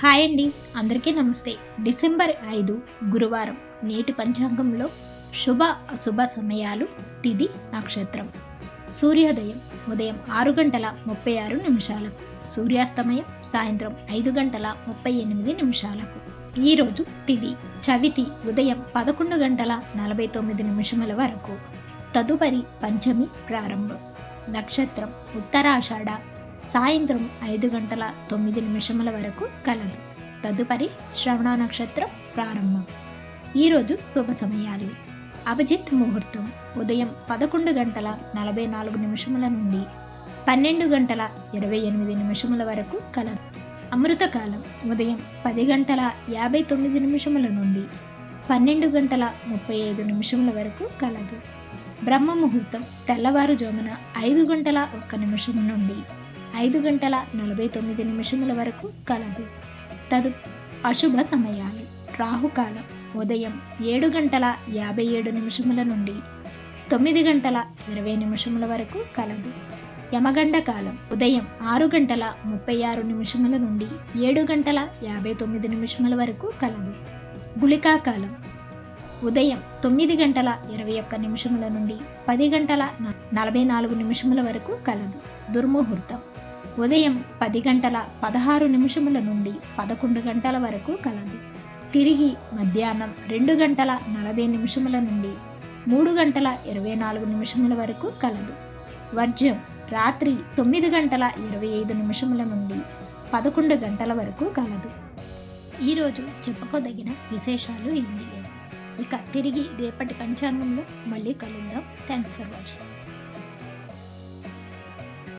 Hi అండి, అందరికీ నమస్తే. డిసెంబర్ 5 గురువారం. నేటి పంచాంగంలో శుభ అశుభ సమయాలు, తిథి, నక్షత్రం. సూర్యోదయం ఉదయం 6 గంటల 36 నిమిషాలకు, సూర్యాస్తమయం సాయంత్రం 5 గంటల 38 నిమిషాలకు. ఈరోజు తిథి చవితి ఉదయం 11 గంటల 49 నిమిషముల వరకు. తదుపరి పంచమి ప్రారంభం. నక్షత్రం ఉత్తరాషాఢ సాయంత్రం 5 గంటల 9 నిమిషముల వరకు కలదు. తదుపరి శ్రవణ నక్షత్రం ప్రారంభం. ఈరోజు శుభ సమయాలు. అభిజిత్ ముహూర్తం ఉదయం 11 గంటల 44 నిమిషముల నుండి 12 గంటల 28 నిమిషముల వరకు కలదు. అమృతకాలం ఉదయం 10 గంటల 59 నిమిషముల నుండి 12 గంటల 35 నిమిషముల వరకు కలదు. బ్రహ్మ ముహూర్తం తెల్లవారుజామున 5 గంటల 1 నిమిషం నుండి 5 గంటల 49 నిమిషముల వరకు కలదు. అశుభ సమయాలు. రాహుకాలం ఉదయం 7 గంటల 57 నిమిషముల నుండి 9 గంటల 20 నిమిషముల వరకు కలదు. యమగండ కాలం ఉదయం 6 గంటల 36 నిమిషముల నుండి 7 గంటల 59 నిమిషముల వరకు కలదు. గుళికా కాలం ఉదయం 9 గంటల 21 నిమిషముల నుండి 10 గంటల 44 నిమిషముల వరకు కలదు. దుర్ముహూర్తం ఉదయం 10 గంటల 16 నిమిషముల నుండి 11 గంటల వరకు కలదు. తిరిగి మధ్యాహ్నం 2 గంటల 40 నిమిషముల నుండి 3 గంటల 24 నిమిషముల వరకు కలదు. వర్జ్యం రాత్రి 9 గంటల 25 నిమిషముల నుండి 11 గంటల వరకు కలదు. ఈరోజు చెప్పుకోదగిన విశేషాలు ఏమీ లేవు. ఇక తిరిగి రేపటి పంచాంగంలో మళ్ళీ కలుద్దాం. Thanks for watching.